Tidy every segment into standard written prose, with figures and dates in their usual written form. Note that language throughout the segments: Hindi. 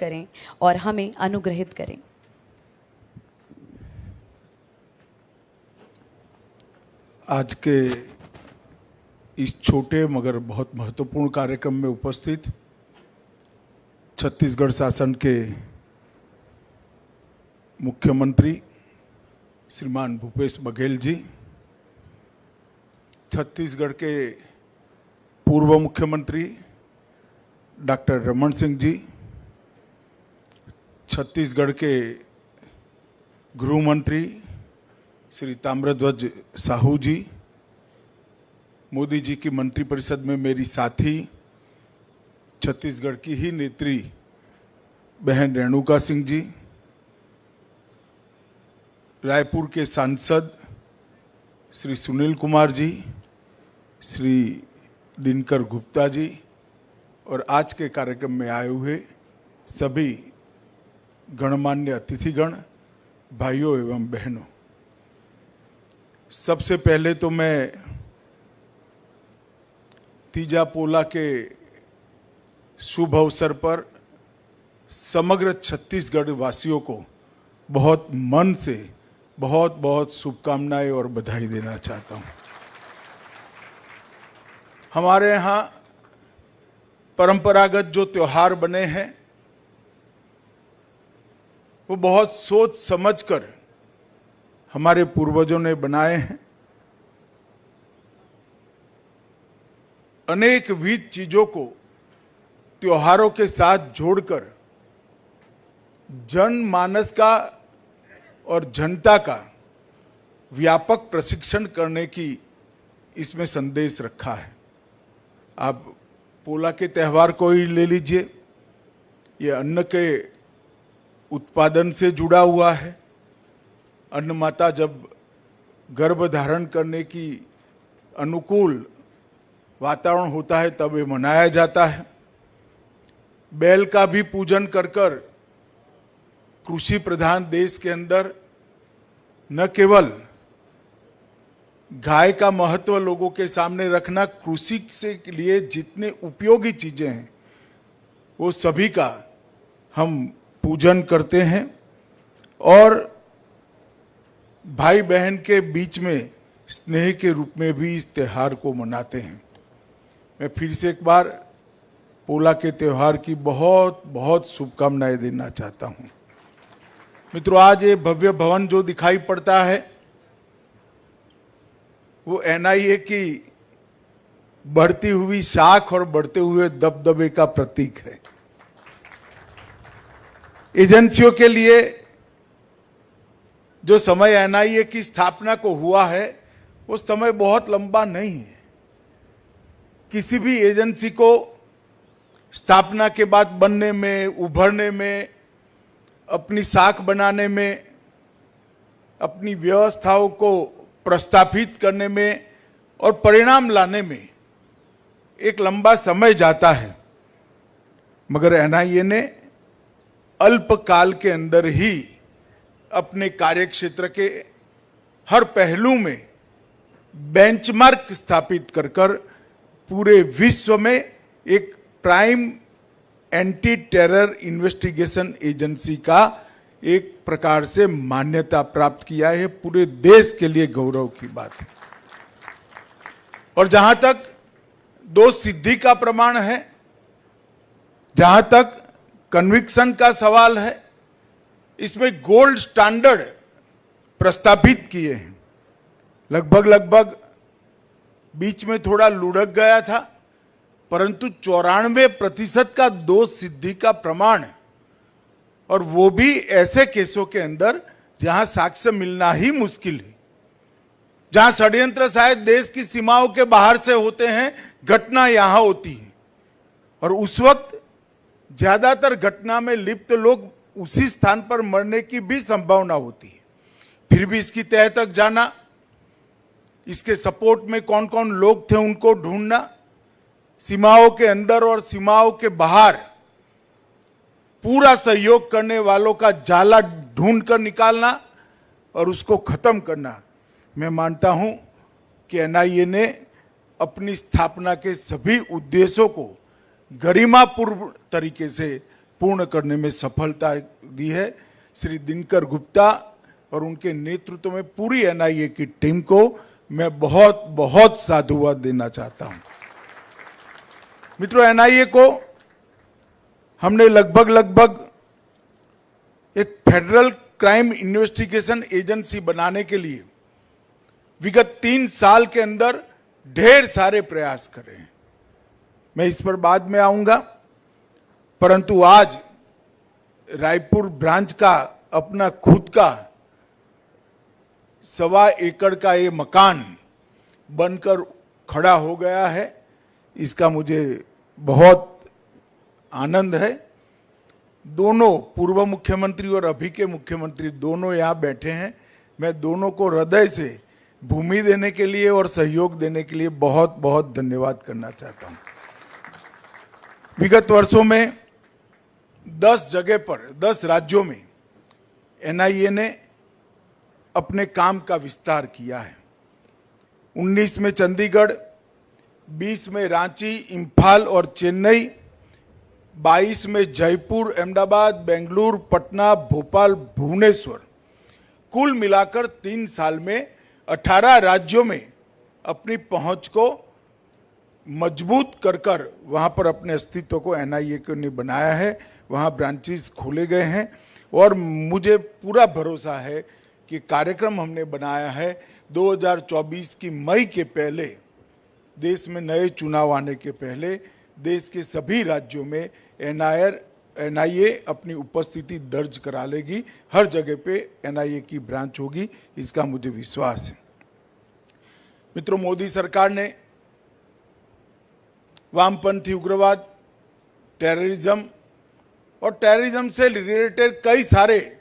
करें और हमें अनुग्रहित करें। आज के इस छोटे मगर बहुत महत्वपूर्ण कार्यक्रम में उपस्थित छत्तीसगढ़ शासन के मुख्यमंत्री श्रीमान भूपेश बघेल जी, छत्तीसगढ़ के पूर्व मुख्यमंत्री डॉक्टर रमन सिंह जी, छत्तीसगढ़ के गृह मंत्री श्री ताम्रध्वज साहू जी, मोदी जी की मंत्रिपरिषद में मेरी साथी छत्तीसगढ़ की ही नेत्री बहन रेणुका सिंह जी, रायपुर के सांसद श्री सुनील कुमार जी, श्री दिनकर गुप्ता जी और आज के कार्यक्रम में आए हुए सभी गणमान्य अतिथिगण, भाइयों एवं बहनों, सबसे पहले तो मैं तीजा पोला के शुभ अवसर पर समग्र छत्तीसगढ़ वासियों को बहुत मन से बहुत बहुत शुभकामनाएं और बधाई देना चाहता हूं। हमारे यहाँ परंपरागत जो त्योहार बने हैं वो बहुत सोच समझकर हमारे पूर्वजों ने बनाए हैं। अनेक विविध चीजों को त्योहारों के साथ जोड़कर जनमानस का और जनता का व्यापक प्रशिक्षण करने की इसमें संदेश रखा है। आप पोला के त्योहार को ही ले लीजिए, ये अन्न के उत्पादन से जुड़ा हुआ है। अन्न माता जब गर्भ धारण करने की अनुकूल वातावरण होता है तब ये मनाया जाता है। बैल का भी पूजन कर कर कृषि प्रधान देश के अंदर न केवल गाय का महत्व लोगों के सामने रखना, कृषि से के लिए जितने उपयोगी चीजें हैं वो सभी का हम पूजन करते हैं और भाई बहन के बीच में स्नेह के रूप में भी इस त्योहार को मनाते हैं। मैं फिर से एक बार पोला के त्योहार की बहुत बहुत शुभकामनाएं देना चाहता हूं। मित्रों, आज ये भव्य भवन जो दिखाई पड़ता है वो एनआईए की बढ़ती हुई शाख और बढ़ते हुए दबदबे का प्रतीक है। एजेंसियों के लिए जो समय एनआईए की स्थापना को हुआ है वो समय बहुत लंबा नहीं है। किसी भी एजेंसी को स्थापना के बाद बनने में, उभरने में, अपनी शाख बनाने में, अपनी व्यवस्थाओं को प्रस्थापित करने में और परिणाम लाने में एक लंबा समय जाता है, मगर एनआईए ने अल्पकाल के अंदर ही अपने कार्यक्षेत्र के हर पहलू में बेंचमार्क स्थापित कर कर पूरे विश्व में एक prime anti terror investigation agency का एक प्रकार से मान्यता प्राप्त किया है। पूरे देश के लिए गौरव की बात है। और जहां तक दो सिद्धि का प्रमाण है, जहां तक कन्विक्शन का सवाल है, इसमें गोल्ड स्टैंडर्ड प्रस्तावित किए हैं। लगभग बीच में थोड़ा लुढ़क गया था, परंतु 94% का दो सिद्धि का प्रमाण है और वो भी ऐसे केसों के अंदर जहां साक्ष्य मिलना ही मुश्किल है, जहां षड्यंत्र शायद देश की सीमाओं के बाहर से होते हैं, घटना यहां होती है और उस वक्त ज्यादातर घटना में लिप्त लोग उसी स्थान पर मरने की भी संभावना होती है। फिर भी इसकी तह तक जाना, इसके सपोर्ट में कौन कौन लोग थे उनको ढूंढना, सीमाओं के अंदर और सीमाओं के बाहर पूरा सहयोग करने वालों का जाला ढूंढ कर निकालना और उसको खत्म करना। मैं मानता हूं कि एनआईए ने अपनी स्थापना के सभी उद्देश्यों को गरिमापूर्ण तरीके से पूर्ण करने में सफलता दी है। श्री दिनकर गुप्ता और उनके नेतृत्व में पूरी एनआईए की टीम को मैं बहुत बहुत साधुवाद देना चाहता हूं। मित्रों, एनआईए को हमने लगभग एक फेडरल क्राइम इन्वेस्टिगेशन एजेंसी बनाने के लिए विगत 3 साल के अंदर ढेर सारे प्रयास करे हैं। मैं इस पर बाद में आऊंगा, परंतु आज रायपुर ब्रांच का अपना खुद का 1.25 एकड़ का ये मकान बनकर खड़ा हो गया है। इसका मुझे बहुत आनंद है। दोनों पूर्व मुख्यमंत्री और अभी के मुख्यमंत्री दोनों यहां बैठे हैं। मैं दोनों को हृदय से भूमि देने के लिए और सहयोग देने के लिए बहुत बहुत धन्यवाद करना चाहता हूं। विगत वर्षों में 10 जगह पर 10 राज्यों में एनआईए ने अपने काम का विस्तार किया है। 19 में चंडीगढ़, 20 में रांची, इम्फाल और चेन्नई, 22 में जयपुर, अहमदाबाद, बेंगलुरु, पटना, भोपाल, भुवनेश्वर, कुल मिलाकर 3 साल में 18 राज्यों में अपनी पहुंच को मजबूत कर वहां पर अपने अस्तित्व को एनआईए को ने बनाया है। वहां ब्रांचेस खोले गए हैं और मुझे पूरा भरोसा है कि कार्यक्रम हमने बनाया है 2024 की मई के पहले, देश में नए चुनाव आने के पहले देश के सभी राज्यों में एनआईए अपनी उपस्थिति दर्ज करा लेगी। हर जगह पे एनआईए की ब्रांच होगी, इसका मुझे विश्वास है। मित्रों, मोदी सरकार ने वामपंथी उग्रवाद, टेररिज्म और टेररिज्म से रिलेटेड कई सारे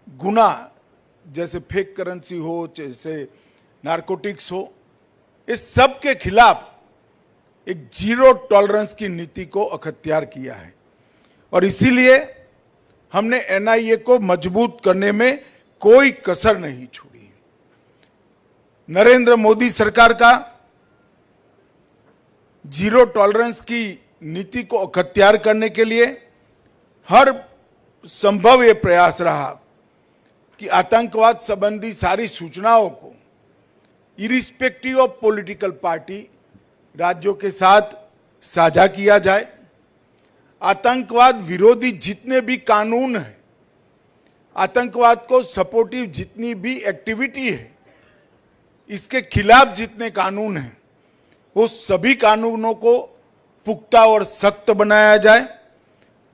गुना, जैसे फेक करेंसी हो, जैसे नारकोटिक्स हो, इस सब के खिलाफ एक जीरो टॉलरेंस की नीति को अख्तियार किया है और इसीलिए हमने एनआईए को मजबूत करने में कोई कसर नहीं छोड़ी। नरेंद्र मोदी सरकार का जीरो टॉलरेंस की नीति को अख्तियार करने के लिए हर संभव ये प्रयास रहा कि आतंकवाद संबंधी सारी सूचनाओं को इरिस्पेक्टिव ऑफ पॉलिटिकल पार्टी राज्यों के साथ साझा किया जाए। आतंकवाद विरोधी जितने भी कानून हैं, आतंकवाद को सपोर्टिव जितनी भी एक्टिविटी है, इसके खिलाफ जितने कानून हैं, वो सभी कानूनों को पुख्ता और सख्त बनाया जाए।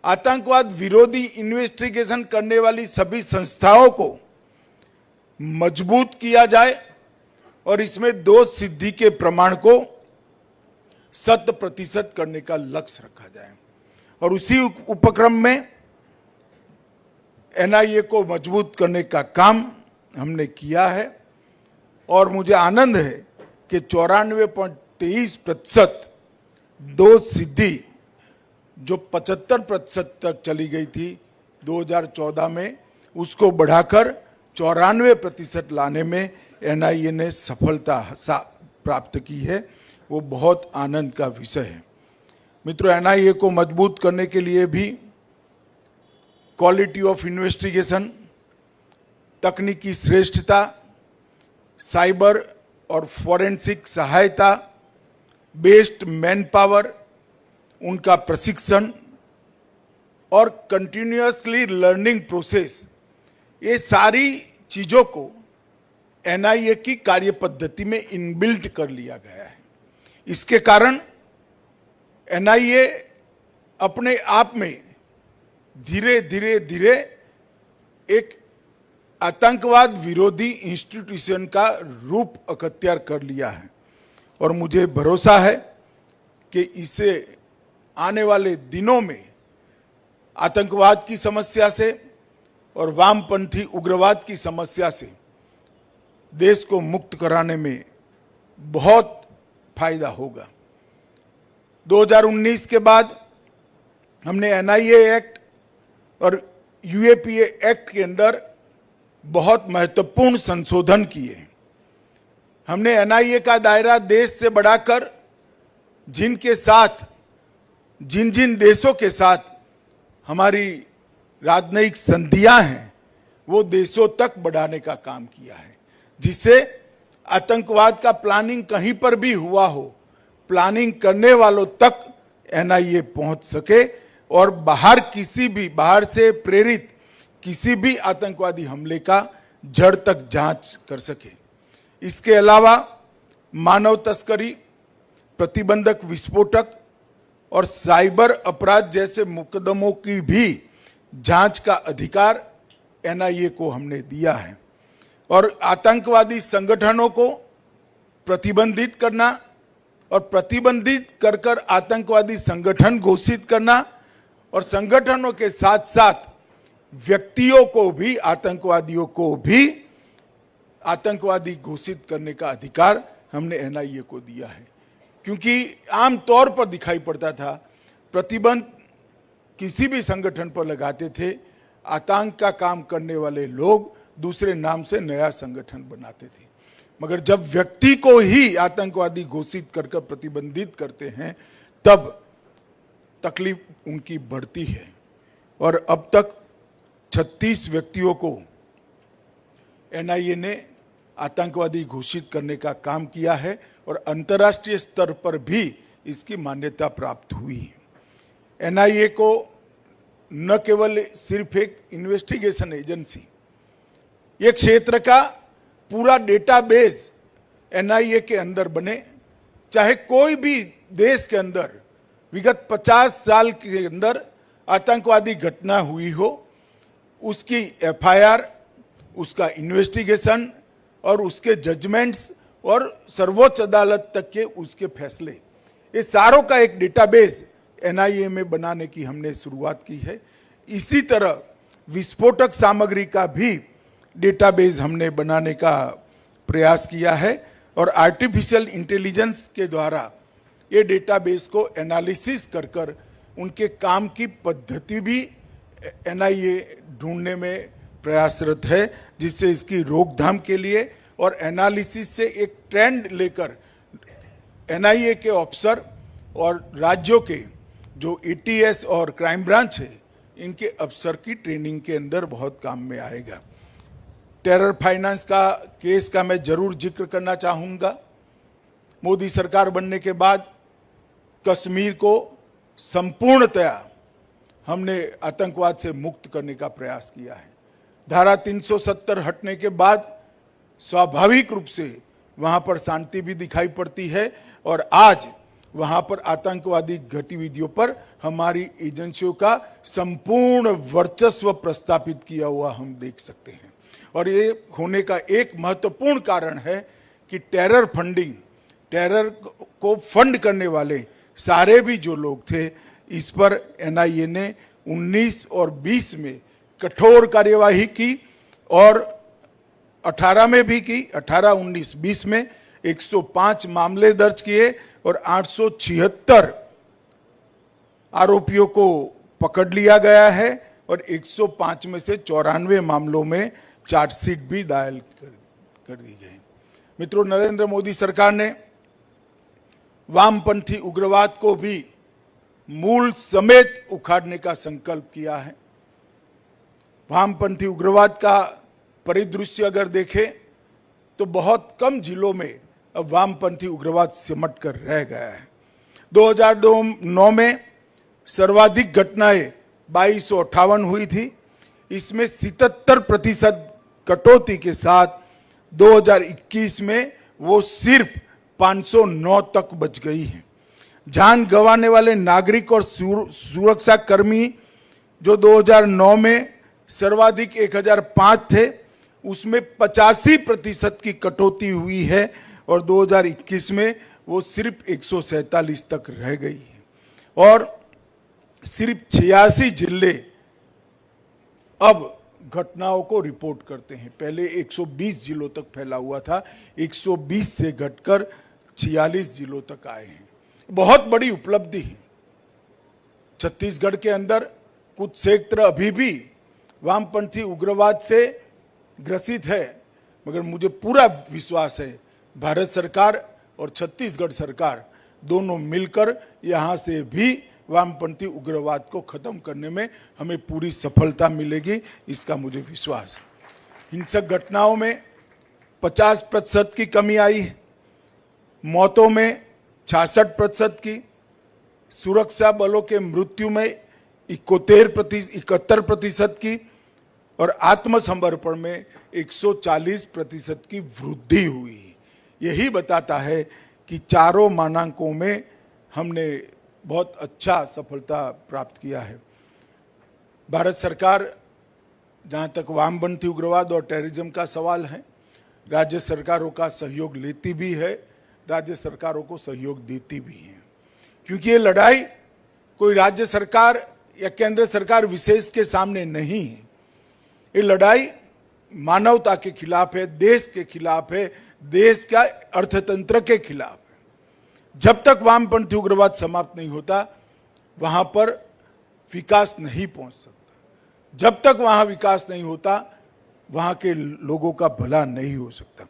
आतंकवाद विरोधी इन्वेस्टिगेशन करने वाली सभी संस्थाओं को मजबूत किया जाए और इसमें दोष सिद्धि के प्रमाण को 100% करने का लक्ष्य रखा जाए और उसी उपक्रम में एनआईए को मजबूत करने का काम हमने किया है और मुझे आनंद है कि 94.23% दोष सिद्धि जो 75% तक चली गई थी 2014 में, उसको बढ़ाकर 94% लाने में एनआईए ने सफलता प्राप्त की है। वो बहुत आनंद का विषय है। मित्रों, एनआईए को मजबूत करने के लिए भी क्वालिटी ऑफ इन्वेस्टिगेशन, तकनीकी श्रेष्ठता, साइबर और फॉरेंसिक सहायता, बेस्ड मैन पावर, उनका प्रशिक्षण और कंटिन्यूअसली लर्निंग प्रोसेस, ये सारी चीजों को एनआईए की कार्य पद्धति में इनबिल्ट कर लिया गया है। इसके कारण एनआईए अपने आप में धीरे धीरे एक आतंकवाद विरोधी इंस्टीट्यूशन का रूप अख्तियार कर लिया है और मुझे भरोसा है कि इसे आने वाले दिनों में आतंकवाद की समस्या से और वामपंथी उग्रवाद की समस्या से देश को मुक्त कराने में बहुत फायदा होगा। 2019 के बाद हमने एनआईए एक्ट और यूएपीए एक्ट के अंदर बहुत महत्वपूर्ण संशोधन किए। हमने एनआईए का दायरा देश से बढ़ाकर जिन जिन देशों के साथ हमारी राजनयिक संधियां हैं वो देशों तक बढ़ाने का काम किया है, जिससे आतंकवाद का प्लानिंग कहीं पर भी हुआ हो, प्लानिंग करने वालों तक एनआईए पहुंच सके और बाहर से प्रेरित किसी भी आतंकवादी हमले का जड़ तक जांच कर सके। इसके अलावा मानव तस्करी, प्रतिबंधक विस्फोटक और साइबर अपराध जैसे मुकदमों की भी जांच का अधिकार एनआईए को हमने दिया है और आतंकवादी संगठनों को प्रतिबंधित करना और प्रतिबंधित कर आतंकवादी संगठन घोषित करना और संगठनों के साथ साथ व्यक्तियों को भी, आतंकवादियों को भी आतंकवादी घोषित करने का अधिकार हमने एनआईए को दिया है। क्योंकि आमतौर पर दिखाई पड़ता था प्रतिबंध किसी भी संगठन पर लगाते थे, आतंक का काम करने वाले लोग दूसरे नाम से नया संगठन बनाते थे, मगर जब व्यक्ति को ही आतंकवादी घोषित कर प्रतिबंधित करते हैं तब तकलीफ उनकी बढ़ती है। और अब तक 36 व्यक्तियों को एनआईए ने आतंकवादी घोषित करने का काम किया है और अंतर्राष्ट्रीय स्तर पर भी इसकी मान्यता प्राप्त हुई है। एनआईए को न केवल सिर्फ एक इन्वेस्टिगेशन एजेंसी, ये क्षेत्र का पूरा डेटाबेस एनआईए के अंदर बने, चाहे कोई भी देश के अंदर विगत 50 साल के अंदर आतंकवादी घटना हुई हो, उसकी एफआईआर, उसका इन्वेस्टिगेशन और उसके जजमेंट्स और सर्वोच्च अदालत तक के उसके फैसले, ये सारों का एक डेटाबेस एनआईए में बनाने की हमने शुरुआत की है। इसी तरह विस्फोटक सामग्री का भी डेटाबेस हमने बनाने का प्रयास किया है और आर्टिफिशियल इंटेलिजेंस के द्वारा ये डेटाबेस को एनालिसिस कर उनके काम की पद्धति भी एनआईए ढूंढने में प्रयासरत है, जिससे इसकी रोकथाम के लिए और एनालिसिस से एक ट्रेंड लेकर एनआईए के ऑफिसर और राज्यों के जो एटीएस और क्राइम ब्रांच है, इनके अफसर की ट्रेनिंग के अंदर बहुत काम में आएगा। टेरर फाइनेंस का केस का मैं जरूर जिक्र करना चाहूंगा। मोदी सरकार बनने के बाद कश्मीर को संपूर्णतया हमने आतंकवाद से मुक्त करने का प्रयास किया है। धारा 370 हटने के बाद स्वाभाविक रूप से वहां पर शांति भी दिखाई पड़ती है और आज वहां पर आतंकवादी गतिविधियों पर हमारी एजेंसियों का संपूर्ण वर्चस्व प्रस्थापित किया हुआ हम देख सकते हैं। और ये होने का एक महत्वपूर्ण कारण है कि टेरर फंडिंग, टेरर को फंड करने वाले सारे भी जो लोग थे, इस पर एनआईए ने 19 और 20 में कठोर कार्यवाही की और 18 में भी की। 18, 19, 20 में 105 मामले दर्ज किए और 876 आरोपियों को पकड़ लिया गया है और 105 में से 94 मामलों में चार्जशीट भी दायर कर दी गई। मित्रों, नरेंद्र मोदी सरकार ने वामपंथी उग्रवाद को भी मूल समेत उखाड़ने का संकल्प किया है। वामपंथी उग्रवाद का परिदृश्य अगर देखें तो बहुत कम जिलों में अब वामपंथी उग्रवाद सिमट कर रह गया है। 2009 में सर्वाधिक घटनाएं 2258 हुई थी। इसमें 77% कटौती के साथ 2021 में वो सिर्फ 509 तक बच गई है। जान गंवाने वाले नागरिक और सुरक्षा कर्मी जो 2009 में सर्वाधिक 1005 थे, उसमें 85% की कटौती हुई है और 2021 में वो सिर्फ 147 तक रह गई है। और सिर्फ 86 जिले अब घटनाओं को रिपोर्ट करते हैं। पहले 120 जिलों तक फैला हुआ था, 120 से घटकर 46 जिलों तक आए हैं। बहुत बड़ी उपलब्धि है। छत्तीसगढ़ के अंदर कुछ क्षेत्र अभी भी वामपंथी उग्रवाद से ग्रसित है, मगर मुझे पूरा विश्वास है भारत सरकार और छत्तीसगढ़ सरकार दोनों मिलकर यहां से भी वामपंथी उग्रवाद को खत्म करने में हमें पूरी सफलता मिलेगी, इसका मुझे विश्वास है। हिंसक घटनाओं में 50% की कमी आई है, मौतों में 66% की, सुरक्षा बलों के मृत्यु में 71% की और आत्मसमर्पण में 140% की वृद्धि हुई। यही बताता है कि चारों मानांकों में हमने बहुत अच्छा सफलता प्राप्त किया है। भारत सरकार, जहां तक वामपंथी उग्रवाद और टेररिज्म का सवाल है, राज्य सरकारों का सहयोग लेती भी है, राज्य सरकारों को सहयोग देती भी है, क्योंकि ये लड़ाई कोई राज्य सरकार या केंद्र सरकार विशेष के सामने नहीं है। ये लड़ाई मानवता के खिलाफ है, देश के खिलाफ है, देश का अर्थतंत्र के खिलाफ है। जब तक वामपंथी उग्रवाद समाप्त नहीं होता, वहां पर विकास नहीं पहुंच सकता। जब तक वहां विकास नहीं होता, वहां के लोगों का भला नहीं हो सकता।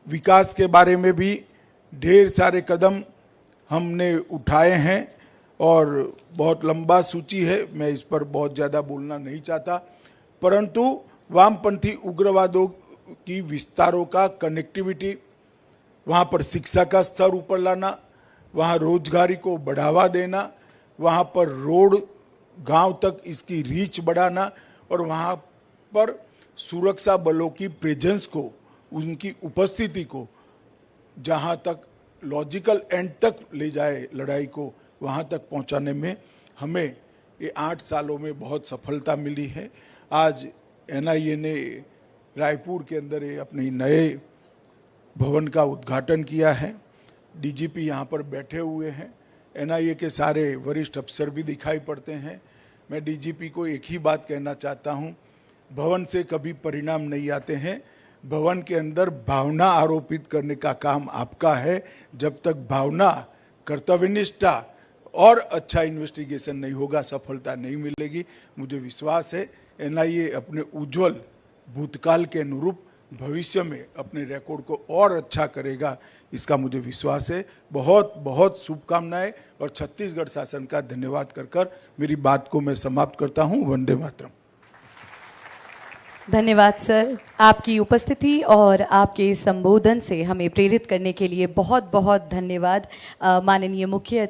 विकास के बारे में भी ढेर सारे कदम हमने उठाए हैं और बहुत लंबा सूची है, मैं इस पर बहुत ज्यादा बोलना नहीं चाहता, परंतु वामपंथी उग्रवादों की विस्तारों का कनेक्टिविटी, वहां पर शिक्षा का स्तर ऊपर लाना, वहां रोजगारी को बढ़ावा देना, वहां पर रोड गांव तक इसकी रीच बढ़ाना और वहां पर सुरक्षा बलों की प्रेजेंस को, उनकी उपस्थिति को जहां तक लॉजिकल एंड तक ले जाए लड़ाई को, वहां तक पहुंचाने में हमें ये 8 सालों में बहुत सफलता मिली है। आज एनआईए ने रायपुर के अंदर अपने नए भवन का उद्घाटन किया है। डीजीपी यहाँ पर बैठे हुए हैं, एनआईए के सारे वरिष्ठ अफसर भी दिखाई पड़ते हैं। मैं डीजीपी को एक ही बात कहना चाहता हूँ, भवन से कभी परिणाम नहीं आते हैं, भवन के अंदर भावना आरोपित करने का काम आपका है। जब तक भावना, कर्तव्यनिष्ठा और अच्छा इन्वेस्टिगेशन नहीं होगा, सफलता नहीं मिलेगी। मुझे विश्वास है एनआईए अपने उज्जवल भूतकाल के अनुरूप भविष्य में अपने रिकॉर्ड को और अच्छा करेगा, इसका मुझे विश्वास है। बहुत बहुत शुभकामनाएं और छत्तीसगढ़ शासन का धन्यवाद कर मेरी बात को मैं समाप्त करता हूं। वंदे मातरम। धन्यवाद सर, आपकी उपस्थिति और आपके संबोधन से हमें प्रेरित करने के लिए बहुत बहुत धन्यवाद। माननीय मुख्य